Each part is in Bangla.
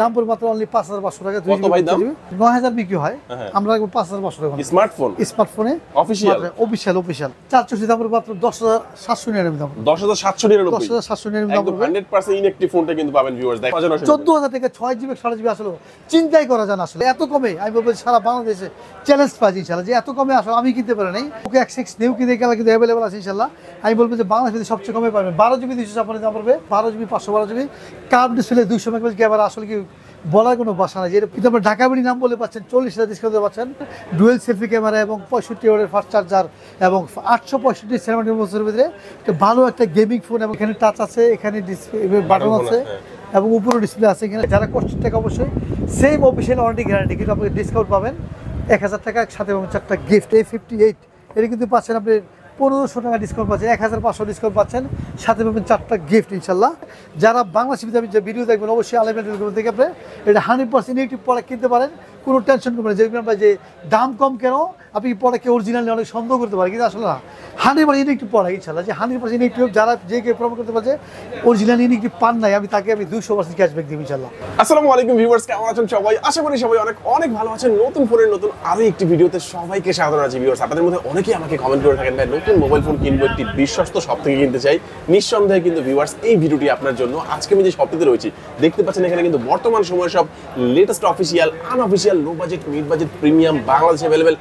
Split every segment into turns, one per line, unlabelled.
দাম পড়বে মাত্র অনলি 5500 টাকা।
কত ভাই দাম?
9000 বিক্রি হয়, আমরা 5500 টাকা। স্মার্টফোনে
অফিশিয়াল
464 দাম পড়বে মাত্র 10799 দাম।
10799
দাম পড়বে।
100% ইনঅ্যাকটিভ ফোনটা কিন্তু পাবেন ভিউয়ার্স। দেখো
14000 টাকা 6GB 6GB আসলে চিন্তাই করা যায় না আসলে। এত কমে আমি বলবো সারা বাংলাদেশে চ্যালেঞ্জ পাই ইনশাআল্লাহ, যে এত কমে আসলে আমি কিনতে পারি নাই। ওকে X6 নিউ কিনে গেলে কিন্তু अवेलेबल আছে ইনশাআল্লাহ। আমি বলবো যে বাংলাদেশে সবচেয়ে কমে পাবেন 12GB 256 দাম পড়বে, 12GB 512GB curve display 200 megapixel camera. আসলে কি বলার কোনো ভাষা নাই, যেটা কিন্তু আপনার ঢাকা বিডি নাম বলে পাচ্ছেন 40,000 ডিসকাউন্ট পাচ্ছেন। ডুয়েল সেলফি ক্যামেরা এবং 65 ওয়াটের ফাস্ট চার্জার এবং 865 সিনেমাটিক মোডের ভিতরে একটা ভালো একটা গেমিং ফোন। এবং এখানে টাচ আছে, এখানে ডিসপ্লে বাটন আছে এবং উপরে ডিসপ্লে আছে। এখানে যারা কষ্টের টাকা অবশ্যই সেম অফিসিয়াল ওয়ারেন্টি গ্যারান্টি, কিন্তু আপনি ডিসকাউন্ট পাবেন 1000 টাকা সাথে এবং 4টা গিফট। A58 এটা কিন্তু পাচ্ছেন আপনি 1500 টাকা ডিসকাউন্ট পাচ্ছেন, 1500 ডিসকাউন্ট পাচ্ছেন, সাথে পাবেন 4টা গিফট ইনশাল্লাহ। যারা বাংলাদেশে যে ভিডিও দেখবেন অবশ্যই আলাইমেন্ট থেকে আপনি এটা 100% ইনঅ্যাকটিভ প্রোডাক্ট কিনতে পারেন, কোনো টেনশন করবেন না। যে দাম কম কেন, আপনি প্রোডাক্টকে অরিজিনালি অনেক সন্দেহ করতে পারেন, কিন্তু আসলে না 100% ইনঅ্যাকটিভ প্রোডাক্ট ইনশাল্লাহ। যে 100% ইনঅ্যাকটিভ যারা যে কেউ প্রমাণ করতে পারছে অরিজিনালি ইনঅ্যাকটিভ পান নাই, আমি তাকে 200% ক্যাশব্যাক দিব ইনশাল্লাহ।
আসসালামু আলাইকুম ভিউয়ার্স, কেমন আছেন সবাই? আশা করি সবাই অনেক ভালো আছেন। নতুন ফোনের নতুন আরো একটি ভিডিওতে সবাইকে স্বাগত জানাচ্ছি ভিউয়ার্স। আপনাদের মধ্যে অনেকেই আমাকে কমেন্ট করে থাকেন ভাই নতুন মোবাইল ফোন কিনবো, একটি বিশ্বস্ত শপ থেকে কিনতে চাই। নিঃসন্দেহে কিন্তু ভিউয়ার্স এই ভিডিওটি আপনার জন্য। আজকে আমি যে শপটিতে রয়েছি দেখতে পাচ্ছেন, এখানে কিন্তু বর্তমান সময়ের সব latest official, unofficial, low budget, mid budget, premium বাংলাদেশে अवेलेबल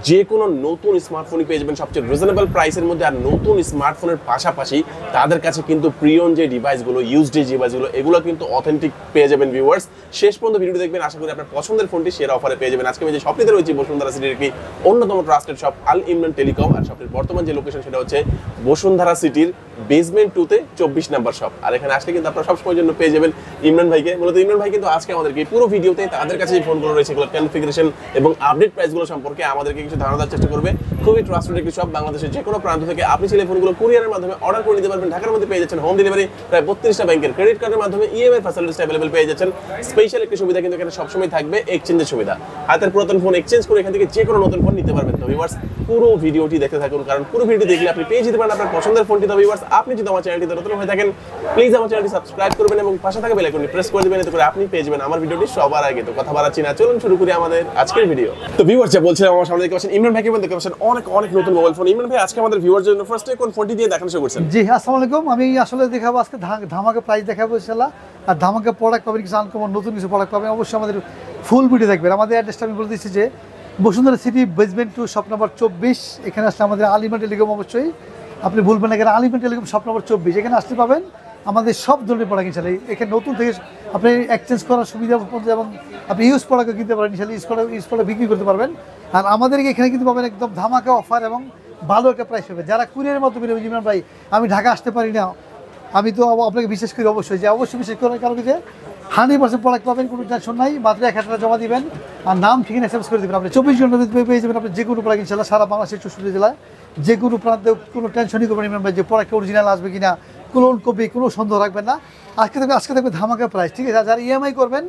যে কোনো নতুন স্মার্টফোনই পেয়ে যাবেন সবচেয়ে রিজনেবল প্রাইসের মধ্যে। আর নতুন স্মার্টফোনের পাশাপাশি তাদের কাছে কিন্তু প্রিয়ন যে ডিভাইসগুলো, ইউজড যে ডিভাইসগুলো, এগুলো কিন্তু অথেন্টিক পেয়ে যাবেন ভিউয়ার্স। শেষ পর্যন্ত ভিডিও দেখবেন, আশা করি আপনার পছন্দের ফোনটি সেরা অফারে পেয়ে যাবেন। আজকে আমি যে শপটিতে রয়েছি বসুন্ধরা সিটির একটি অন্যতম ট্রাস্টেড শপ আল ইমরান টেলিকম। আর শপটির বর্তমান যে লোকেশন সেটা হচ্ছে বসুন্ধরা সিটির বেসমেন্ট 2-তে 24 নাম্বার শপ। আর এখানে আসলে কিন্তু আপনারা সবসময়ের জন্য পেয়ে যাবেন ইমরান ভাইকে। মূলত ইমরান ভাই কিন্তু আজকে আমাদেরকে পুরো ভিডিওতে তাদের কাছে যে ফোনগুলো রয়েছে এগুলো কনফিগারেশন এবং আপডেট প্রাইসগুলো সম্পর্কে আমাদেরকে কিছু ধারণা দেওয়ার চেষ্টা করবে। খুবই ট্রাস্টেড একটি শপ, বাংলাদেশের যে কোনো প্রান্ত থেকে আপনি চাইলে ফোনগুলো কুরিয়ারের মাধ্যমে অর্ডার করে নিতে পারবেন। ঢাকার মধ্যে পেয়ে যাচ্ছেন হোম ডেলিভারি, প্রায় 32টা ব্যাংকের ক্রেডিট কার্ডের মাধ্যমে ইএমআই ফ্যাসিলিটিস अवेलेबल পেয়ে যাচ্ছেন। স্পেশাল একটি সুবিধা কিন্তু এখানে সবসময় থাকবে, এক্সচেঞ্জের সুবিধা। হাতের পুরাতন ফোন এক্সচেঞ্জ করে এখান থেকে যে কোনো নতুন ফোন নিতে পারবেন। তো ভিউয়ার্স পুরো ভিডিওটি দেখতে থাকুন, কারণ পুরো ভিডিও দেখলে আপনি পেয়ে যেতে পারেন আপনার পছন্দের ফোনটি। তো ভিউয়ার্স আপনি যদি আমার চ্যানেলটিতে নতুন হয়ে থাকেন প্লিজ আমার চ্যানেলটি সাবস্ক্রাইব করবেন এবং পাশে থাকা বেল আইকনটি প্রেস করে দিবেন, এতে করে আপনি পেয়ে যাবেন আমার ভিডিওটি সবার আগে। তো কথা বাড়াচ্ছি না, চলুন শুরু করি আমাদের আজকের ভিডিও। তো ভিউয়ার্স যা বলছিলাম, আমার সামনে দেখতে পাচ্ছেন ইমরান ভাইকে দেখতে পাচ্ছেন অনেক নতুন মোবাইল ফোন। ইমরান ভাই আজকে আমাদের ভিউয়ারদের জন্য ফার্স্টে কোন ফোনটি দিয়ে দেখানো শুরু করছেন?
জি আসসালামু আলাইকুম, আমি আসলে দেখাবো আজকে ধামাকা প্রাইস দেখাবো ইনশাআল্লাহ। আর ধামাকা প্রোডাক্ট পাবেন, কিছু আনকমন নতুন কিছু প্রোডাক্ট পাবেন। অবশ্যই আমাদের ফুল ভিডিও দেখবেন। আমাদের অ্যাড্রেসটা আমি বলে দিচ্ছি যে Bashundhara city basement 2 shop number 24। এখানে আসলে আমাদের আল ইমরান টেলিকম, অবশ্যই আপনি ভুলবেন না, এখানে আল ইমরান টেলিকম শপ নাম্বার 24। এখানে আসতে পাবেন আমাদের সব ধরনের প্রোডাক্ট ইনশাআল্লাহ। এখানে নতুন থেকে আপনি এক্সচেঞ্জ করার সুবিধা এবং আপনি ইউজ প্রোডাক্টও কিনতে পারেন ইনশাআল্লাহ, ইউজ প্রোডাক্ট বিক্রি করতে পারবেন। আর আমাদের এখানে কিন্তু পাবেন একদম ধামাকা অফার এবং ভালো একটা প্রাইস পাবে। যারা কুরিয়ারের মাধ্যমে নেবেন, ইমরান ভাই আমি ঢাকা আসতে পারি না, আমি তো আপনাকে বিশেষ করি অবশ্যই বিশেষ করার কারণে যে 100% প্রোডাক্ট পাবেন, কোনো টেনশন নাই। মাত্র 1000 টাকা জমা দিবেন আর নাম ঠিকানা এসএমএস করে দেবেন। আপনি 24 ঘন্টার ভিতরে পেয়ে যাবেন আপনি যে কোনো প্রোডাক্ট ইনশাআল্লাহ। সারা বাংলাদেশের 64 জেলায় যে কোনো প্রান্তে কোনো টেনশনই করবেন ইমরান ভাই যে প্রোডাক্ট অরিজিনাল আসবে কিনা, ক্লোন কপি, কোনো সন্দেহ রাখবেন না। আজকে থাকবে ধামাকা প্রাইস, ঠিক আছে? যারা ইএমআই করবেন,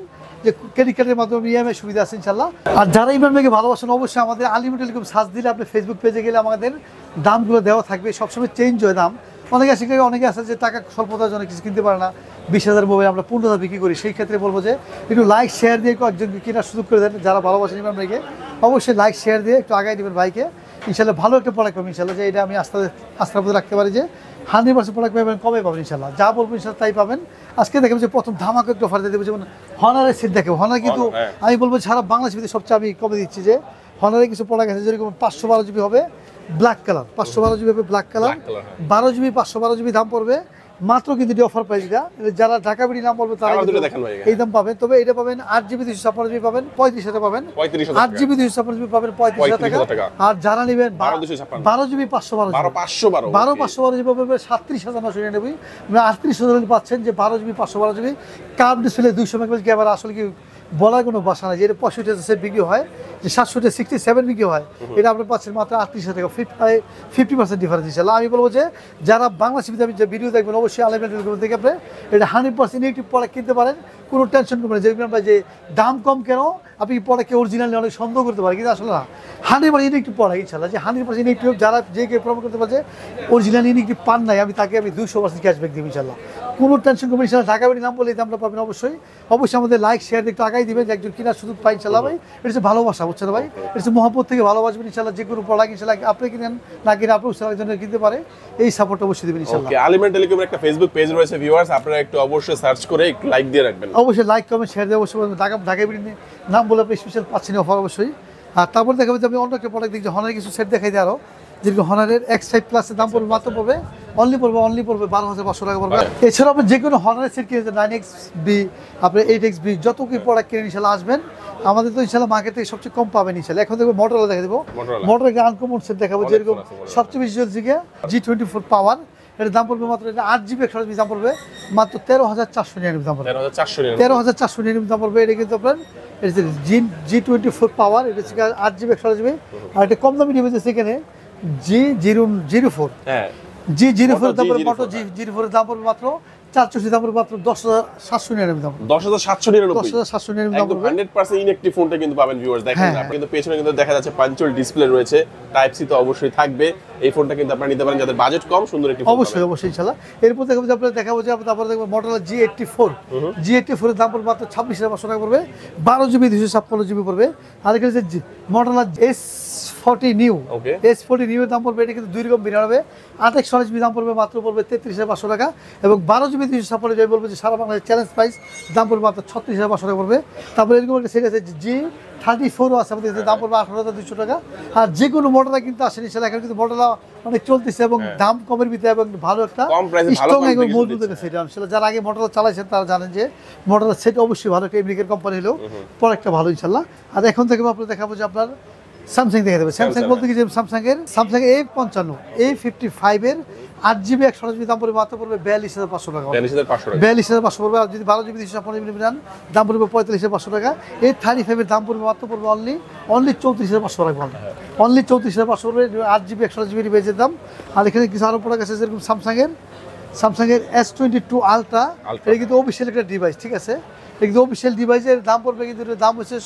যে ক্রেডিট কার্ডের মাধ্যমে ইএমআই সুবিধা আছে ইনশাআল্লাহ। আর যারা ইমরান ভাইকে ভালোবাসেন অবশ্যই আমাদের আনলিমিটেড টেলিকম সার্চ দিলে আপনি ফেসবুক পেজে গেলে আমাদের দামগুলো দেওয়া থাকবে, সবসময় চেঞ্জ হয় দাম। অনেকে আছে যে টাকা স্বল্পতার জন্য কিছু কিনতে পারে না, 20,000 মোবাইল আমরা 15,000 বিক্রি করি। সেই ক্ষেত্রে বলবো যে একটু লাইক শেয়ার দিয়ে একজনকে কেনার সুযোগ করে দেন। যারা ভালোবাসেন ইমরান ভাইকে অবশ্যই লাইক শেয়ার দিয়ে একটু আগায় দেবেন ভাইকে ইনশাআল্লাহ। ভালো একটা প্রোডাক্ট পাবেন ইনশাআল্লাহ, যে এটা আমি আস্থার মধ্যে রাখতে পারি যে 100% প্রোডাক্ট পাবেন, কমে পাবেন ইনশাআল্লাহ। যা বলবো ইনশাআল্লাহ তাই পাবেন। আজকে দেখবেন যে প্রথম ধামাকা একটা অফার দিয়ে দেবো, যেমন হনারের সিট দেখে। হনার কিন্তু আমি বলবো সারা বাংলাদেশের সবচেয়ে আমি কমে দিচ্ছি যে হনারের কিছু প্রোডাক্ট আছে, যেরকম 512GB হবে ব্ল্যাক কালার, 512GB হবে ব্ল্যাক কালার, 12GB 512GB দাম পড়বে মাত্র কিন্তু অফার প্রাইসটা। যারা ঢাকা বিডি নাম বলবে তারা এই দাম পাবেন। তবে এটা পাবেন 8GB 256GB পাবেন 35,000 টাকা পাবেন, 8GB 256GB পাবেন 35,000 টাকা। আর যারা নেবেন 12GB 512GB পাবেন 37,999, 38,000 পাচ্ছেন যে 12GB 512GB curve display 200 megapixel camera. আসলে কি বলার কোনো ভাষা নাই, যে 65,000 বিক্রি হয়, যে 767 বিক্রি হয়, এটা আপনি পাচ্ছেন মাত্র 38,000 টাকা, 50% ডিফারেন্স ইনশাআল্লাহ। আমি বলবো যে যারা বাংলাদেশে যে ভিডিও দেখবেন অবশ্যই আলাইমেন্ট থেকে আপনি এটা 100% ইনঅ্যাকটিভ প্রোডাক্ট কিনতে পারেন, কোনো টেনশন করবেন না। যে দাম কম কেন, আপনি প্রোডাক্টকে অরিজিনালি অনেক সন্দেহ করতে পারেন, কিন্তু আসলে না 100% ইনঅ্যাকটিভ প্রোডাক্ট ইনশাআল্লাহ। যে 100% ইনঅ্যাকটিভ যারা যে কেউ প্রমাণ করতে পারছে অরিজিনালি ইনঅ্যাকটিভ পান নাই, আমি তাকে 200% ক্যাশব্যাক দিব ইনশাআল্লাহ। কোনো টেনশন করবেন ইনশাআল্লাহ। ঢাকা বাড়ি নাম বলে এই দামটা পাবেন অবশ্যই। অবশ্যই আমাদের লাইক শেয়ার একটু আগাই দিবেন যে একজন কিনার সুযোগ পাই ইনশাআল্লাহ ভাই। এটা হচ্ছে ভালোবাসা, বুঝছেন ভাই? এটা হচ্ছে মহব্বত থেকে ভালোবাসবেন ইনশাআল্লাহ। যে কোনো প্রোডাক্ট ইনশাআল্লাহ আপনি কিনেন না কিনে আপনি একজনের কিনতে পারে, এই সাপোর্ট অবশ্যই দিবেন ইনশাআল্লাহ।
ওকে, আলিমান টেলিকমের একটা ফেসবুক পেজ রয়েছে ভিউয়ার্স, আপনারা একটু অবশ্যই সার্চ করে একটু লাইক দিয়ে রাখবেন।
অবশ্যই লাইক কমেন্ট শেয়ার দিয়ে অবশ্যই ঢাকা বাড়ি নাম বলে আপনি স্পেশাল পাচ্ছেন অফার অবশ্যই। আর তারপর দেখাবো যে আমি অন্য একটা প্রোডাক্ট দেখছি, হনারের কিছু সেট দেখাই দিই আরও, যেরকম হনারের X5 প্লাসের দাম পড়বে মাত্র পড়বে অনলি পড়বে 12,500 টাকা পড়বে। এছাড়াও আপনি যে কোনো হনারের সেট কিনেছেন 9XB আপনার 8XB যত কি প্রোডাক্ট কিনে ইনশাল্লাহ আসবেন, আমাদের তো ইনশাল্লাহ মার্কেট থেকে সবচেয়ে কম পাবেন ইনশাল্লাহ। এখন দেখবো মোটরলা দেখা দেবো, মোটরের আনকমন সেট দেখাবো, যেরকম সবচেয়ে বেশি চলছে G24 পাওয়ার। এটার দাম পড়বে মাত্র 8GB 128GB দাম পড়বে মাত্র 13,499 দাম পড়বে, 13,499 দাম পড়বে। এটা কিন্তু আপনার G24 পাওয়ার, এটা হচ্ছে 8GB 128GB। আর এটা কম দামি ডিভাইস আছে এখানে G04, G04 দাম পড়বে মাত্র G04 দাম পড়বে মাত্র 464 দাম পড়বে মাত্র 10,799 দাম, 10,799 দাম পড়বে।
100% ইনঅ্যাকটিভ ফোনটা কিন্তু পাবেন ভিউয়ার্স। দেখেন আপনারা কিন্তু পেছনে কিন্তু দেখা যাচ্ছে পাঞ্চুয়াল ডিসপ্লে রয়েছে, টাইপ সি তো অবশ্যই থাকবে। এই ফোনটা কিন্তু আপনারা নিতে পারেন যাদের বাজেট কম, সুন্দর একটি ফোন
অবশ্যই ইনশাআল্লাহ। এরপর দেখাবো যে আপনারা দেখাবো যে তারপরে দেখবো Motorola G84 এর দাম পড়বে মাত্র 26,500 টাকা পড়বে, 12GB 256GB পড়বে। আর এখানে যে Motorola S40 নিউ এর দাম পড়বে, এটা কিন্তু 2 রকম বেরিয়ে হবে। 8/128GB দাম পড়বে মাত্র পড়বে 33,500 টাকা, এবং 12GB 256GB বলবে যে সারা বাংলাদেশ চ্যালেঞ্জ প্রাইস দাম পড়বে মাত্র 36,500 টাকা পড়বে। তারপরে এরকম একটা সেট আছে G34 আছে আমাদের দাম পড়বে 18,200 টাকা। আর যে কোনো Motorola কিন্তু আসেন ইনশাআল্লাহ, এখন কিন্তু Motorola অনেক চলতেছে এবং দাম কমের ভিতরে এবং ভালো একটা স্ট্রং এবং মজবুত একটা সেট ইনশাআল্লাহ। যারা আগে Motorola চালাইছেন তারা জানেন যে Motorola সেট অবশ্যই ভালো, একটা আমেরিকান কোম্পানি হলেও প্রোডাক্টটা ভালো ইনশাআল্লাহ। আর এখন থেকে আপনারা দেখাবো যে আপনার স্যামসাং দেখা দেবে। স্যামসাং বলতে কি যে স্যামসাং এর A55 A55 এর 8GB 128GB দাম পড়বে মাত্র পড়বে 42,500 টাকা, 42,500 পড়বে। আর যদি 12GB 256GB নেন দাম পড়বে 45,500 টাকা। A35 এর দাম পড়বে মাত্র পড়বে অনলি 34,500 টাকা, অনলি 34,500 পড়বে 8GB 128GB ডিভাইসের দাম। আর এখানে কিছু আরো প্রোডাক্ট আছে যেরকম স্যামসাং এর S22 আলট্রা, এটা কিন্তু অফিসিয়াল একটা ডিভাইস, ঠিক আছে? কিন্তু অফিসিয়াল ডিভাইসের দাম পড়বে কিন্তু দাম হচ্ছে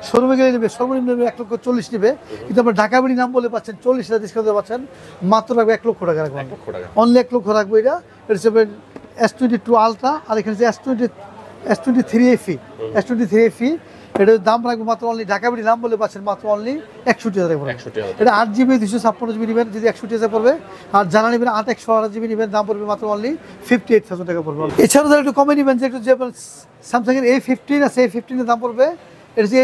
শোরুমে গেলে নেবে সর্বনিম্ন 1,40,000 নেবে, কিন্তু আমরা ঢাকা বাড়ি নাম বলে পাচ্ছেন 40,000 ডিসকাউন্ট পাচ্ছেন, মাত্র রাখবে 1 লক্ষ টাকা রাখবো, অনলি 1 লক্ষ রাখবো। এটা হচ্ছে S22 আলট্রা। আর এখানে যে S23 FE এটার দাম রাখবো মাত্র অনলি ঢাকা বাড়ি নাম বলে পাচ্ছেন মাত্র অনলি 61,000 টাকা পড়বে। এটা 8GB 256GB নেবেন যদি 61,000 পড়বে, আর জানা নেবেন 8/128GB নেবেন দাম পড়বে মাত্র অনলি 58,000 টাকা পড়বে। এছাড়াও যারা একটু কমে নেবেন যে একটু যে স্যামসাং এর A15 আছে, A15 এর দাম পড়বে, এটা যে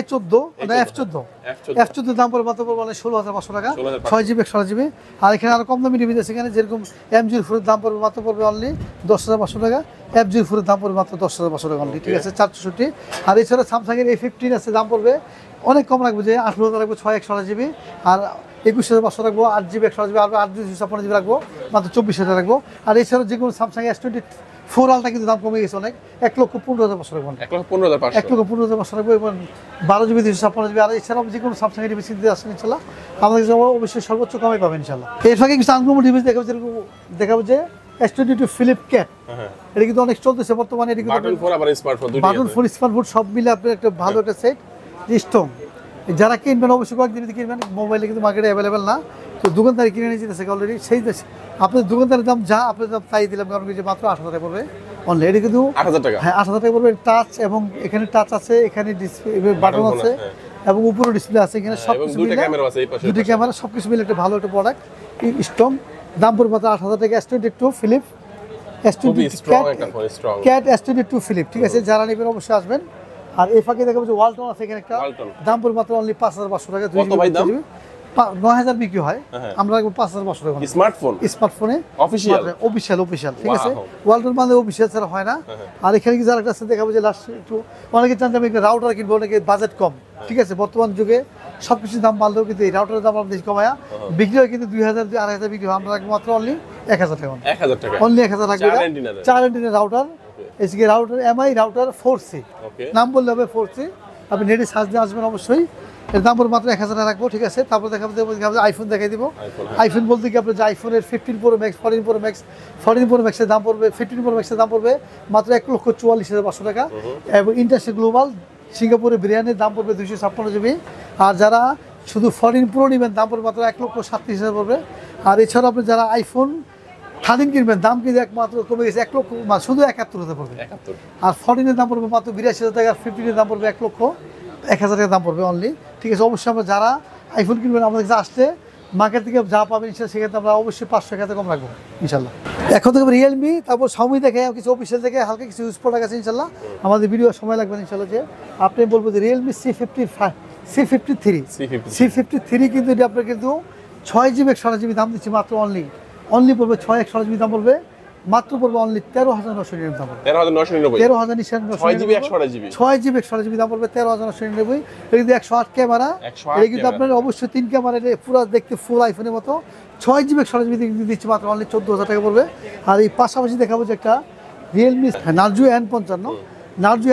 F14 দাম পড়বে মাত্র পড়বে অনলি 16,500 টাকা, 6GB 128GB। আর এখানে আরো কম দামি ডিভাইস আছে এখানে, যেরকম M04 এর দাম পড়বে মাত্র পড়বে অনলি 10,500 টাকা, F04 এর দাম পড়বে মাত্র 10,500 টাকা অনলি, ঠিক আছে? 464। আর এছাড়া স্যামসাং এর A15 আছে, দাম পড়বে অনেক কম রাখবো, যে 18,000 রাখবো 6/128GB, আর 21,500 রাখবো 8GB 128GB, আর 8GB 256GB রাখবো মাত্র 24,000 রাখবো। আর এছাড়া যে কোনো স্যামসাং S24 আলটা কিন্তু দাম কমে গেছে অনেক, 1,15,500 রাখবো, 1,15,500 রাখবো, এবং 12GB 256GB। আর এছাড়াও যে কোনো স্যামসাং এর ডিভাইস কিনতে আসেন ইনশাআল্লাহ আমাদের কাছে অবশ্যই সর্বোচ্চ কমে পাবেন ইনশাআল্লাহ। এর ফাঁকে কিছু আনকমন ডিভাইস দেখাবো যে S22 ফিলিপ ক্যাট, এটা কিন্তু অনেক চলতেছে বর্তমানে। এটা কিন্তু বাটন ফোন স্মার্টফোন সব মিলে আপনার একটা ভালো একটা সেট স্ট্রং। যারা কিনবেন অবশ্যই কয়েকদিন কিনবেন, মোবাইলে কিন্তু মার্কেটে অ্যাভেলেবেল না, তো দোকানদারি কিনে নিয়ে যেতেছে অলরেডি। সেই আপনার দোকানদারের দাম যা আপনার দাম তাই দিলাম, কারণ যে মাত্র 8,000 টাকা পড়বে অনলি, এটা কিন্তু
8,000 টাকা,
হ্যাঁ 8,000 টাকা পড়বে। টাচ এবং এখানে টাচ আছে, এখানে ডিসপ্লে বাটন আছে এবং উপরে ডিসপ্লে আছে, এখানে সবকিছু মিলে দুটো ক্যামেরা সবকিছু মিলে একটা ভালো একটা প্রোডাক্ট স্ট্রং, দাম পড়বে মাত্র 8,000 টাকা। S22 Philip cat S22 Philip, ঠিক আছে? যারা নেবেন অবশ্যই আসবেন। আর এই ফাঁকে দেখাবো যে ওয়ালটন আছে এখানে একটা, দাম পড়বে মাত্র অনলি 5,500 টাকা, 9,000 বিক্রি হয়, আমরা 5,500 টাকা স্মার্টফোনে অফিসিয়াল, ঠিক আছে? ওয়ালটন মানে অফিসিয়াল ছাড়া হয় না। আর এখানে কি যারা একটা দেখাবো যে লাস্ট একটু অনেকে চান যে আমি একটা রাউটার কিনবো, অনেকে বাজেট কম, ঠিক আছে? বর্তমান যুগে সবকিছুর দাম বাড়লেও কিন্তু এই রাউটারের দাম আমরা বেশি কমায়া বিক্রি হয়, কিন্তু 2,000 2,500 বিক্রি হয়, আমরা রাখবো মাত্র অনলি 1,000 টাকা, অনলি 1,000 রাখবো। 4 অ্যান্টেনার router, SK router MI router 4C, নাম বললে হবে 4C, আপনি নেটে সার্চ দিয়ে আসবেন অবশ্যই। এর দাম পড়বে মাত্র 1,000 টাকা রাখবো, ঠিক আছে? তারপর দেখাবো আইফোন দেখাই দিব। আইফোন বলতে কি আপনার যে আইফোনের 15 Pro Max 14 Pro Max এর দাম পড়বে, 15 Pro Max এর দাম পড়বে মাত্র 1,44,500 টাকা, এবং ইন্টারন্যাশনাল গ্লোবাল সিঙ্গাপুরের বিরিয়ানির দাম পড়বে 256GB। আর যারা শুধু 14 Pro নেবেন দাম পড়বে মাত্র 1,37,000 পড়বে। আর এছাড়াও আপনি যারা 13 কিনবেন দাম কিন্তু একমাত্র কমে গেছে 1 লক্ষ, শুধু 71,000 পড়বে।
71
আর 14 এর দাম পড়বে মাত্র 82,000 টাকা, আর 15 এর দাম পড়বে 1,01,000 টাকা দাম পড়বে অনলি। ঠিক আছে, অবশ্যই আমরা যারা আইফোন কিনবেন আমাদের কাছে আসতে মার্কেট থেকে যা পাবেন ইনশাল্লাহ সেক্ষেত্রে আমরা অবশ্যই 500 টাকা কম রাখবো ইনশাল্লাহ। এখন থেকে রিয়েলমি, তারপর Xiaomi দেখে কিছু অফিসিয়াল থেকে হালকা কিছু ইউজ প্রোডাক্ট আছে ইনশাল্লাহ। আমাদের ভিডিও সময় লাগবে ইনশাল্লাহ। যে আপনি বলবো যে রিয়েলমি C53 কিন্তু এটা আপনার কিন্তু 6GB 128GB দাম দিচ্ছি মাত্র অনলি পড়বে 6/128GB দাম পড়বে মাত্র পড়বে অনলি 13,999 দাম পড়বে
13,999 6GB 128GB
6GB 128GB দাম পড়বে 13,999। এটা কিন্তু 108 ক্যামেরা, এটা কিন্তু আপনার অবশ্যই 3 ক্যামেরা, এটা পুরো দেখতে ফুল আইফোনের মতো। 6GB 128GB দিচ্ছি মাত্র অনলি 14,000 টাকা পড়বে। আর এই পাশাপাশি দেখাবো যে একটা রিয়েলমি Narzo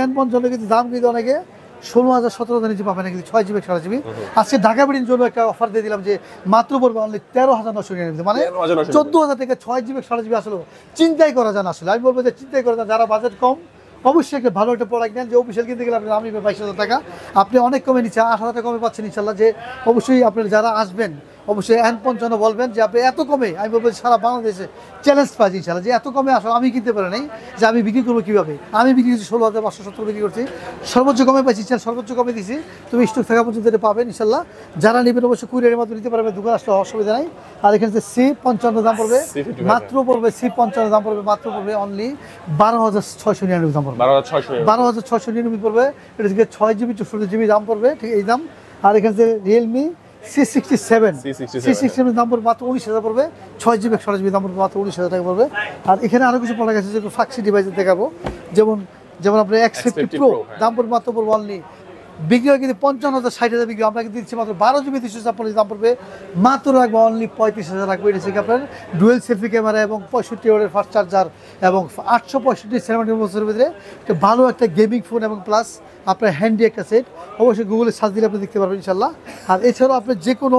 N55 কিন্তু দাম কিন্তু অনেকে 16,000-17,000 নিচে পাবেন কিন্তু 6GB 128GB। আজকে ঢাকা বেরির জন্য একটা অফার দিয়ে দিলাম যে মাত্র পড়বে অনলি 13,999, মানে 14,000 থেকে 6GB 128GB। আসলে চিন্তাই করা যায় না, আসলে আমি বলবো যে চিন্তাই করা যায়। যারা বাজেট কম অবশ্যই একটা ভালো একটা প্রোডাক্ট নেন, যে অফিসিয়াল কিনতে গেলে আপনি দামি 22,000 টাকা, আপনি অনেক কমে নিচ্ছে 8,000 টাকা কমে পাচ্ছেন ইনশাল্লাহ। যে অবশ্যই আপনারা যারা আসবেন অবশ্যই N55 বলবেন যে আপনি এত কমে, আমি বলবো সারা বাংলাদেশে চ্যালেঞ্জ পাচ্ছি ইনশাল্লাহ যে এত কমে আসলে আমি কিনতে পারি নাই, যে আমি বিক্রি করবো কীভাবে। আমি বিক্রি করছি 16,570 বিক্রি করছি, সর্বোচ্চ কমে পাইছি, সর্বোচ্চ কমে দিছি। তুমি স্টক থাকা পর্যন্ত এটা পাবেন ইনশাল্লাহ। যারা নেবেন অবশ্যই কুরিয়ারের মাধ্যমে নিতে পারবেন, দোকান আসলে অসুবিধা নাই। আর এখানে যে C55 দাম পড়বে মাত্র পড়বে C55 দাম পড়বে মাত্র পড়বে অনলি 12,699 দাম পড়বে 12,699 পড়বে। এটা থেকে 6GB 64GB দাম পড়বে, ঠিক এই দাম। আর এখানে যে রিয়েলমি C67 দাম পড়বে মাত্র 19,000 পড়বে, 6GB 128GB দাম পড়বে মাত্র 19,000 টাকা পড়বে। আর এখানে আরও কিছু প্রোডাক্ট আছে যেগুলো ফ্ল্যাগশিপ ডিভাইসে দেখাবো, যেমন আপনার X50 Pro দাম পড়বে মাত্র পড়বে অনলি, বিক্রি হয় কিন্তু 55,000 60,000 বিক্রি, আমরা কিন্তু দিচ্ছি মাত্র 12GB 256 দাম পড়বে মাত্র রাখবো অনলি 35,000 রাখবো। এটা থেকে আপনার ডুয়েল সেলফি ক্যামেরা এবং 65 ওয়াটের ফাস্ট চার্জার এবং 865 সেন্টিমিটার ভিতরে একটা ভালো একটা গেমিং ফোন এবং প্লাস আপনার হ্যান্ডি একটা সেট। অবশ্যই গুগলে সার্চ দিলে আপনি দেখতে পারবেন ইনশাল্লাহ। আর এছাড়াও আপনি যে কোনো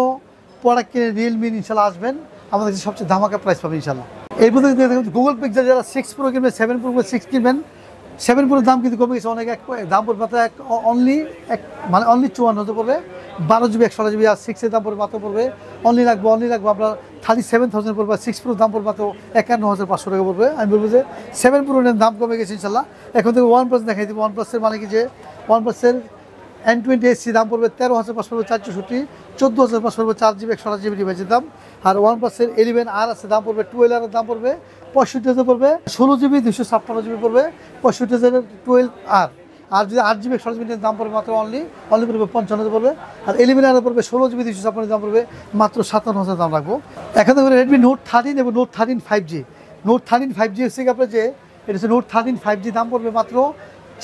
প্রোডাক্ট কিনে রিয়েলমি ইনশাল্লাহ আসবেন, আমাদের কাছে সবচেয়ে ধামাকা প্রাইস পাবেন ইনশাল্লাহ। এই পর্যন্ত গুগল পিক্সেল যারা 6 Pro কিনবেন, 7 Pro 6 কিনবেন, 7 Pro দাম কিন্তু কমে গেছে অনেক, দাম পড়বে মাত্র অনলি 54,000 পড়বে 12GB 128GB। আর 6 এর দাম পড়বে মাত্র পড়বে অনলি রাখবো আপনার 37,000 পড়বে। 6 Pro দাম পড়বে মাত্র 51,500 টাকা পড়বে। আমি বলবো যে 7 Pro এর দাম কমে গেছে ইনশাল্লাহ। এখন থেকে OnePlus দেখাই দিব। OnePlus-এর মানে কি যে OnePlus-এর N20 দাম পড়বে 13,500 পড়বে 464, 14,500 পড়বে 4GB 128GB ডিভাইসের দাম। আর OnePlus-এর 11R আছে, দাম পড়বে 12R এর দাম পড়বে 65,000 পড়বে, 16GB 256GB পড়বে 65,000 12R। আর যদি 8GB 128GB দাম পড়বে মাত্র অনলি পড়বে 55,000 পড়বে। আর 11R পড়বে 16GB 256 দাম পড়বে মাত্র 57,000 দাম রাখবো। এখন থেকে Redmi Note 13 এবং Note 13 5G হচ্ছে আপনার যে এটা হচ্ছে Note 13 5G দাম পড়বে মাত্র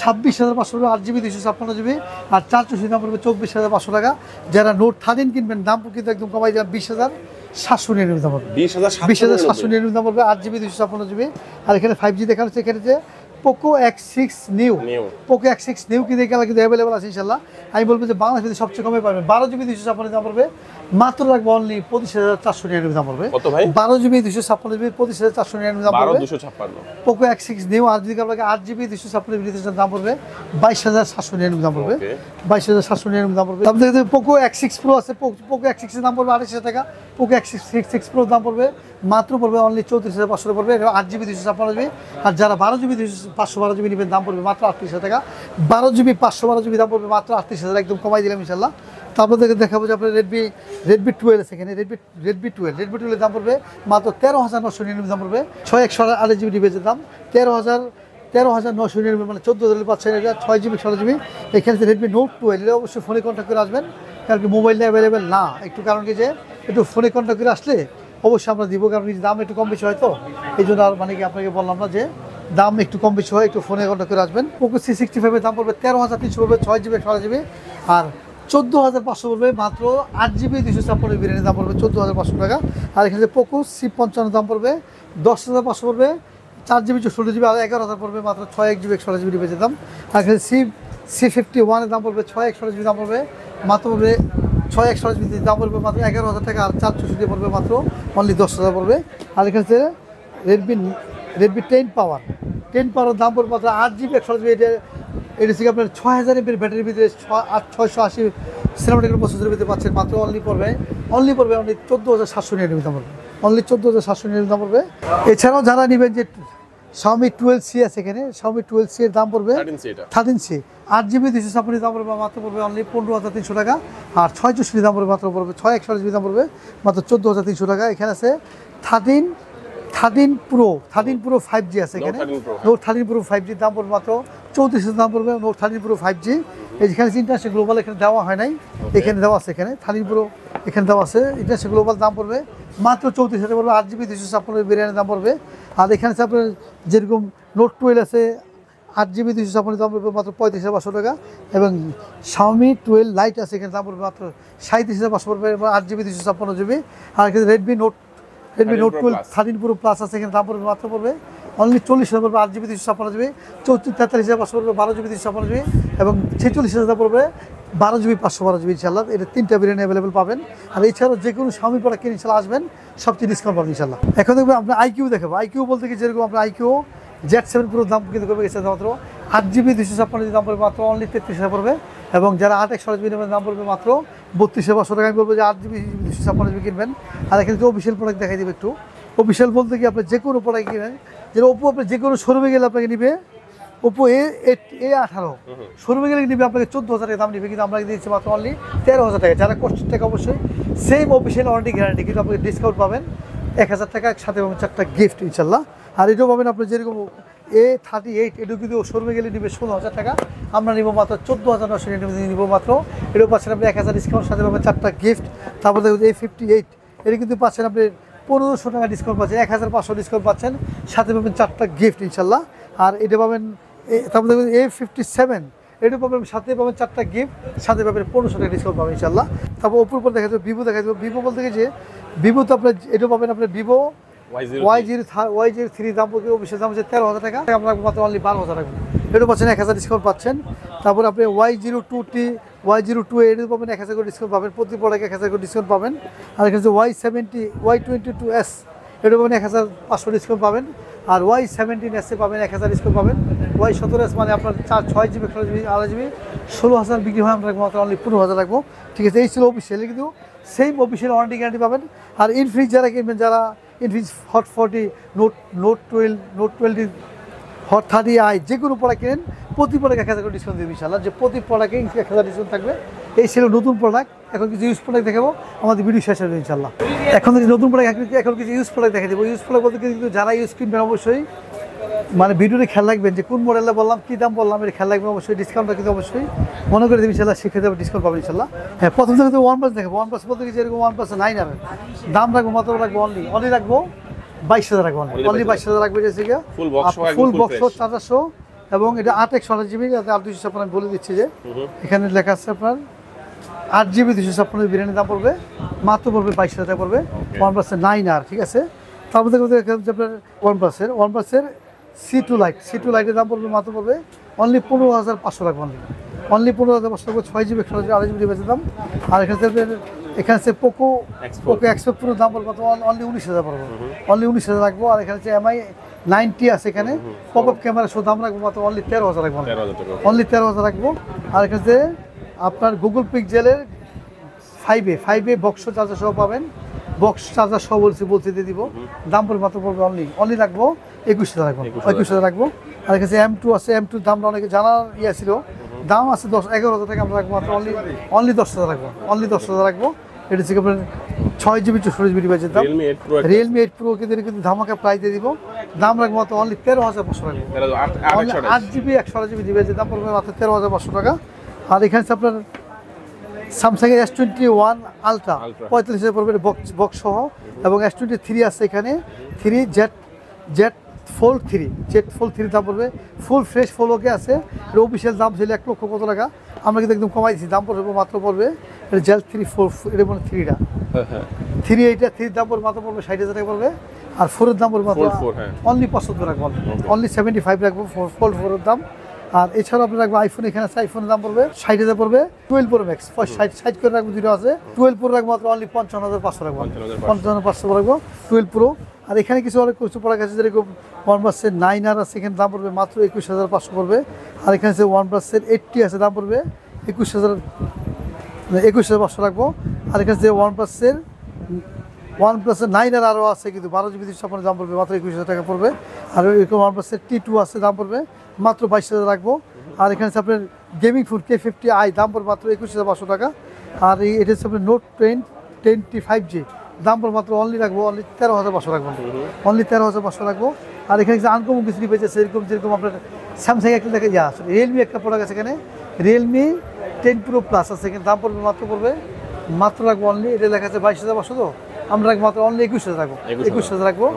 26,500 টাকা, 8GB 256GB। আর 4GB দাম পড়বে 24,500 টাকা। যারা Note 13 কিনবেন দাম কিন্তু একদম কমাই দিলাম 20,799 দাম পড়বে, 20,799 দাম পড়বে 8GB 256GB। আর এখানে 5G দেখানো হচ্ছে, এখানে যে Poco X6 New কিন্তু এখানে কিন্তু অ্যাভেলেবল আছে ইনশাল্লাহ। আমি বলবো যে বাংলাদেশে সবচেয়ে কমে পাবেন 12GB 256 দাম পড়বে মাত্র রাখবো অনলি 25,499 দাম পড়বে। 12GB 256 25,499 দাম পড়বে Poco X6 New। আর যদি আপনাকে 8GB 256 দাম পড়বে 22,799 দাম পড়বে, 22,799 দাম পড়বে। তারপর দেখতে Poco X6 Pro আছে, Poco X6 এর দাম পড়বে 28,000 টাকা। Poco X6 Pro দাম পড়বে মাত্র পড়বে অনলি 34,500 পড়বে, 8GB 256GB। আর যারা 12GB 512GB নেবেন দাম পড়বে মাত্র 38,000 টাকা। 12GB 512GB দাম পড়বে মাত্র 38,000, একদম কমাই দিলাম ইনশাল্লাহ। তারপর দেখাবো যে আপনার Redmi 12 আছে, এখানে Redmi 12 এর দাম পড়বে মাত্র 13,999 দাম পড়বে, 6/128GB ডিভাইসের দাম 13,999 মানে 14,000 পাচ্ছেন। এটা 6GB 16GB। এখানে যে Redmi Note 12 এটা অবশ্যই ফোনে কন্ট্যাক্ট করে আসবেন, কারণ কি মোবাইল অ্যাভেলেবেল না, একটু কারণ কি যে একটু ফোনে কন্ট্যাক্ট করে আসলে অবশ্যই আমরা দিব, কারণ দাম একটু কম বেশি হয় তো এই জন্য। আর মানে কি আপনাকে বললাম না যে দাম একটু কম বেশি হয়, একটু ফোনে কন্ট্যাক্ট করে আসবেন। Poco C65 এর দাম পড়বে 13,300 পড়বে, 6GB 128GB। আর 14,500 পড়বে মাত্র 8GB 256 বিরিয়ানির দাম পড়বে 14,500 টাকা। আর এখানে যে Poco C55 দাম পড়বে 10,500 পড়বে, 4GB 64GB। আর 11,000 পড়বে মাত্র 6GB 128GB ডিভাইসের দাম। আর এখানে C51 এর দাম পড়বে 6/128GB দাম পড়বে মাত্র পড়বে 6/128GB দাম পড়বে মাত্র 11,000 টাকা। আর 464 পড়বে মাত্র অনলি 10,000 পড়বে। আর এখানে Redmi 10 Power দাম পড়বে মাত্র 8GB 128GB। এটা থেকে আপনার 6,000 mAh ব্যাটারির ভিতরে 680 স্ন্যাপড্রাগন প্রসেসরের ভিতরে পাচ্ছেন মাত্র অনলি পড়বে 14,799 দাম পড়বে, অনলি 14,700 দাম পড়বে। এছাড়াও যারা নেবেন যে Xiaomi 12C আছে এখানে, Xiaomi 12C এর দাম পড়বে 13C 8GB 256 দাম পড়বে মাত্র পড়বে অনলি 15,300 টাকা। আর 664 দাম পড়বে মাত্র পড়বে 6/128GB দাম পড়বে মাত্র 14,300 টাকা। এখানে আছে 13 Pro 5G আছে এখানে, Note 13 Pro 5G দাম পড়বে মাত্র 34,000 দাম পড়বে Note 13 Pro 5G। এখানে ইন্টারন্যাশনাল গ্লোবাল এখানে দেওয়া হয় নাই, এখানে দেওয়া আছে, এখানে 13 Pro এখানে দেওয়া আছে। ইন্টারন্যাশনাল গ্লোবাল দাম পড়বে মাত্র 34,000 পড়বে, 8GB 256 ভেরিয়েন্টের দাম পড়বে। আর এখানে আছে আপনার যেরকম Note 12 আছে 8GB 256 দাম পড়বে মাত্র 35,500 টাকা। এবং Xiaomi 12 Lite আছে এখানে দাম পড়বে মাত্র 37,500 পড়বে, 8GB 256GB। আর এখানে Redmi Note 12 13 Pro Plus আছে এখানে দাম পড়বে মাত্র পড়বে অনলি 40,000 পড়বে, 8GB 256GB। 43,500 পড়বে 12GB 256GB এবং 46,000 দাম পড়বে 12GB 512GB ইনশাল্লাহ। এটা 3টা ভেরিয়েন্ট অ্যাভেলেবেল পাবেন। আর এছাড়াও যে কোনো Xiaomi প্রোডাক্ট কিনে ইনশাল্লাহ আসবেন, সবচেয়ে ডিসকাউন্ট পাবেন ইনশাল্লাহ। এখন দেখবেন আপনার IQ দেখাবো। IQ বলতে কি যেরকম আপনার IQ Z7 Pro দাম কিন্তু করবে গেছে মাত্র 8GB 256GB দাম পড়বে মাত্র অনলি 33,000 পড়বে। এবং যারা 8/128GB নেবেন দাম পড়বে মাত্র 32,500 টাকা। আমি বলবো যে 8GB 256GB কিনবেন। আর এখানে যে অফিসিয়াল প্রোডাক্ট দেখাই দেবে একটু। অফিসিয়াল বলতে কি আপনি যে কোনো প্রোডাক্ট কিনেন, যেটা ওপো আপনি যে কোনো শোরুমে গেলে আপনাকে নিবে ওপো A18 শোরুমে গেলে নিবে আপনাকে 14,000 টাকা দাম নিবে, কিন্তু আমরা দিচ্ছি মাত্র অনলি 13,000 টাকা। যারা কষ্টের টাকা অবশ্যই সেম অফিসিয়াল ওয়ারেন্টি গ্যারান্টি, কিন্তু আপনাকে ডিসকাউন্ট পাবেন 1,000 টাকা, সাথে পাবেন 4টা গিফট ইনশাল্লাহ। আর এটাও পাবেন আপনি যেরকম A38 এটাও কিন্তু শোরুমে গেলে নিবে 16,000 টাকা, আমরা নিব মাত্র 14,999 নিব মাত্র। এটাও পাচ্ছেন আপনি 1,000 ডিসকাউন্ট, সাথে পাবেন 4টা গিফট। তারপর দেখুন A58 এটা কিন্তু পাচ্ছেন আপনি 1,500 টাকা ডিসকাউন্ট পাচ্ছেন, 1,500 ডিসকাউন্ট পাচ্ছেন, সাথে পাবেন 4টা গিফট ইনশাল্লাহ। আর এটা পাবেন তারপর দেখবেন A57 এটা পাবেন, সাথে পাবেন 4টা গিফট, সাথে পাবেন 1,500 টাকা ডিসকাউন্ট পাবেন ইনশাল্লাহ। তারপর ওপর উপর দেখা যাবে ভিভো দেখা যাবে। ভিভো বলতে কি যে ভিভো তো আপনার এটা পাবেন আপনার ভিভো Y03 দাম পড়বে অফিসের দাম হচ্ছে 13,000 টাকা, আমরা মাত্র অনলি 12,000 টাকা। এটা পাচ্ছেন 1,000 ডিসকাউন্ট পাচ্ছেন। তারপর আপনি Y02 এটা পাবেন 1,000 করে ডিসকাউন্ট পাবেন, প্রতি প্রোডাক্টে 1,000 করে ডিসকাউন্ট পাবেন। আর এখানে যে Y22S এটা পাবেন 1,500 ডিসকাউন্ট পাবেন। আর Y17S পাবেন 1,000 ডিসকাউন্ট পাবেন। Y17S মানে আপনার 6GB 8GB 16,000 বিক্রি হয়, আমরা মাত্র অনলি 15,000 রাখবো। ঠিক আছে, এই ছিল অফিসিয়াল, কিন্তু সেম অফিসিয়াল ওয়ারেন্টি গ্যারান্টি পাবেন। আর ইনফিনিক্স যারা কিনবেন, যারা Infinix hot 40 note 12 hot 30i যে কোনো প্রোডাক্ট কিনেন প্রতি প্রোডাক্ট 1,000 করে ডিসকাউন্ট দেবে ইনশাল্লাহ, যে প্রতি প্রোডাক্টে 1,000 ডিসকাউন্ট থাকবে। এই ছিল নতুন প্রোডাক্ট। এখন কিছু ইউজ প্রোডাক্ট দেখাবো, আমাদের ভিডিও শেষ হবে ইনশাল্লাহ। এখন কিছু নতুন প্রোডাক্ট, এখন কিছু ইউজ প্রোডাক্ট দেখা দেবো। ইউজ প্রোডাক্ট বলতে কিন্তু যারা ইউজ কিনবেন অবশ্যই মানে ভিডিওতে খেয়াল রাখবেন যে কোন মডেলটা বললাম, কী দাম বললাম, এটা খেয়াল রাখবেন অবশ্যই। ডিসকাউন্টটা কিন্তু অবশ্যই মনে করে দেবেন ইনশাল্লাহ, শিখে যাবে, ডিসকাউন্ট পাবেন ইনশাল্লাহ। হ্যাঁ, প্রথম থেকে তো OnePlus দেখাবো। OnePlus বলতে কি যেরকম OnePlus 9 আর দাম রাখবো মাত্র রাখবো অনলি রাখবো 22,000 রাখবো, অনলি 22,000 রাখবে। যে ফুল বক্স 400 এবং এটা 8/128GB, 256 আমি বলে দিচ্ছি যে এখানে লেখা আছে আপনার 8GB 256 ভেরিয়েন্টের দাম পড়বে মাত্র পড়বে 22,000 টাকা পড়বে। OnePlus 9R, ঠিক আছে। তারপর দেখুন আপনার OnePlus-এর C2 লাইটের দাম পড়বে মাত্র পড়বে অনলি 15,500 টাকা, অনলি 15,500 টাকা, 6GB 128GB ডিভাইসের দাম। আর এখানে আছে পোকো X5 Pro দাম পড়বে মাত্র অনলি 19,000 পড়বে, অনলি 19,000 রাখবো। আর এখানে হচ্ছে MI 90 আছে, এখানে পপআপ ক্যামেরা সহ দাম রাখবো মাত্র অনলি 13,000 রাখবো, অনলি 13,000 রাখবো। আর এখানে আপনার গুগল পিক্সেলের 5A বক্স চার্জার সহ পাবেন, বক্স চার্জার সহ বলছি দিয়ে দিব, দাম পড়বে মাত্র পড়বে অনলি রাখবো 21,000 রাখবো, 21,000 রাখবো। আর এখানে M2 আছে, M2 দামটা অনেকে জানার ছিল, দাম আছে 11,000 টাকা, আমরা রাখবো মাত্র অনলি 10,000 রাখবো, অনলি 10,000 রাখবো। এটা হচ্ছে আপনার 6GB 64GB ডিভাইসের দাম। Realme 8 Pro কিন্তু ধামাকা প্রাইস দিয়ে দিব, দাম রাখবো মাত্র অনলি 13,500 রাখবো, 8GB 128GB ডিভাইসের দাম পড়বে মাত্র 13,500 টাকা। আর এখানে আপনার স্যামসাংয়ের S21 আলট্রা 45,000 পড়বে বক্স সহ, এবং S23 আছে এখানে 3 Z Fold 3 দাম পড়বে ফুল ফ্রেশ ফলোকে আছে। এর অফিসিয়াল দাম ছিল 1,00,000 কত টাকা, আমরা কিন্তু একদম কমাই দিচ্ছি, দাম পড়বে মাত্র পড়বে এটা জেল 3 এটা মানে 3টা 3 দাম পড়বে মাত্র পড়বে 60,000 টাকা পড়বে। আর 4-এর দাম পড়বে মাত্র অনলি 75 রাখবো, অনলি 75 রাখবো Fold 4-এর দাম। আর এছাড়াও আপনি রাখবো আইফোন, এখানে আছে আইফোনের দাম পড়বে 60,000 পড়বে। 12 Pro Max 60 করে রাখবো, দুটো আছে। 12 Pro রাখবো মাত্র অনলি 55,500 রাখবো, 55,500 রাখবো 12 Pro। আর এখানে কিছু প্রোডাক্ট আছে যেরকম OnePlus-এর 9R আছে, এখানে দাম পড়বে মাত্র 21,500 পড়বে। আর এখানে আছে OnePlus-এর 80 আছে, দাম পড়বে 21,500 রাখবো। আর এখানে যে OnePlus-এর OnePlus-9 এর আরও আছে, কিন্তু 12 GB 256 দাম পড়বে মাত্র 21,000 টাকা পড়বে। আর এরকম OnePlus-এর T2 আছে, দাম পড়বে মাত্র 22,000 রাখবো। আর এখানে আছে আপনার গেমিং ফোন K50i, দাম পড়বে মাত্র 21,500 টাকা। আর এটা হচ্ছে আপনার Note 10T 5G, দাম পড়বে মাত্র অনলি রাখবো, অনলি 13,500 রাখবো, অনলি 13,500 রাখবো। আর এখানে কিছু আনকমন কিছু ডিভাইস আছে, যেরকম আপনার স্যামসাং একটা দেখা যায়, রিয়েলমি একটা প্রোডাক্ট আছে এখানে, রিয়েলমি 10 Pro Plus আছে, এখানে দাম পড়বে মাত্র রাখবো অনলি, এটা লেখা আছে 22,500, তো আমরা রাখবো মাত্র অনলি 21,000 রাখবো, 21,000 রাখবো।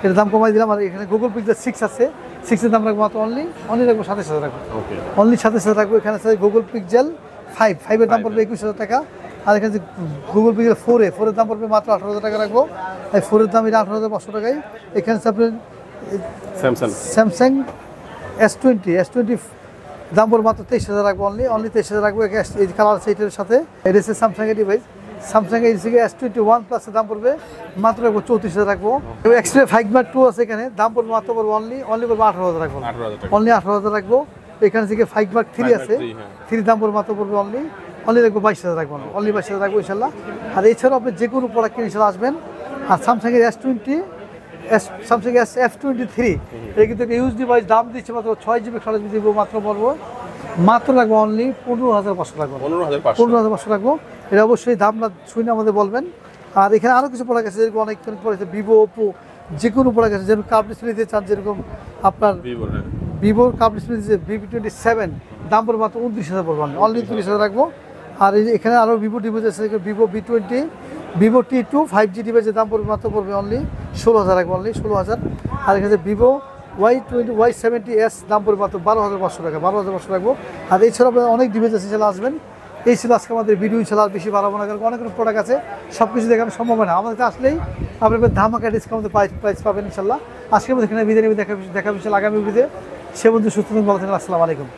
এটার দাম কমাই দিলাম। আর এখানে গুগল পিক্সেল 6 আছে, 6-এর দাম রাখবো মাত্র অনলি রাখবো 27,000 রাখবো, অনলি 27,000 রাখবো। এখানে আছে গুগল পিক্সেল 5-এর দাম পড়বে 21,000 টাকা। আর এখানে যে গুগল পিক্সেল 4-এর দাম পড়বে মাত্র 18,000 টাকা রাখবো, এই 4-এর দাম এটা 18,500 টাকায়। এখানে আছে আপনার স্যামসাং S20 দাম পড়বে মাত্র 23,000 রাখবো, অনলি 23,000 রাখবো। এই কালার আছে এটার সাথে, এটা হচ্ছে স্যামসাংয়ের ডিভাইস, স্যামসাং S21 প্লাসের দাম পড়বে মাত্র রাখবো 34,000 রাখবো। এক্সপ্রে 5 Mark 2 আছে এখানে, দাম পড়বে মাত্র পড়বে অনলি পড়বে 18,000 রাখবো, অনলি 18,000 রাখবো। এখানে থেকে 5 Mark 3 আছে, 3 দাম পড়বে মাত্র পড়বে অনলি রাখবো 22,000 রাখবো, অনলি 22,000 রাখবো ইনশাল্লাহ। আর এছাড়াও আপনি যে কোনো প্রোডাক্ট কিনে ইনশাল্লাহ আসবেন। আর স্যামসাংয়ের স্যামসাং F23 এটা কিন্তু একটা ইউজ ডিভাইস, দাম দিচ্ছে মাত্র 6 GB খরচ দিব, মাত্র রাখবো অনলি 15,500 রাখবো, 15,500 রাখবো। এটা অবশ্যই দাম না শুনে আমাদের বলবেন। আর এখানে আরও কিছু প্রোডাক্ট আছে, যেরকম অনেক প্রোডাক্ট আছে, ভিভো, ওপো, যে কোনো প্রোডাক্ট আছে, যেরকম কাপ ডিসপ্লে দিতে চান, যেরকম আপনার ভিভোর কাপ ডিসপ্লে দিচ্ছে V27, দাম পড়বে মাত্র 29,000 পড়বে, অনলি 29,000 রাখবো। আর এখানে আরও ভিভো ডিভাইস আছে, Vivo V20, Vivo T2 5G ডিভাইসের দাম পড়বে মাত্র পড়বে অনলি 16,000 রাখবো, অনলি 16,000। আর এখানে ভিভো Y70s দাম পড়বে মাত্র 12,500 টাকা, 12,500 রাখবো। আর এছাড়াও অনেক ডিভাইস আছে, সেটা আসবেন। এই ছিল আজকে আমাদের ভিডিও, ইনশাল্লাহ আর বেশি বাড়াবো না, কারণ অনেক প্রোডাক্ট আছে, সব কিছু দেখানো সম্ভব হয় না। আমাদের আসলেই আপনার ধামাকা ডিসকাউন্টে প্রাইস পাবেন ইনশাল্লাহ। আজকে আমাদের এখানে বিদায় দেখা ইনশাল্লাহ আগামী ভিডিওতে। সে বন্ধু সুস্থ থাকুন, ভালো থাকুন, আসসালামু আলাইকুম।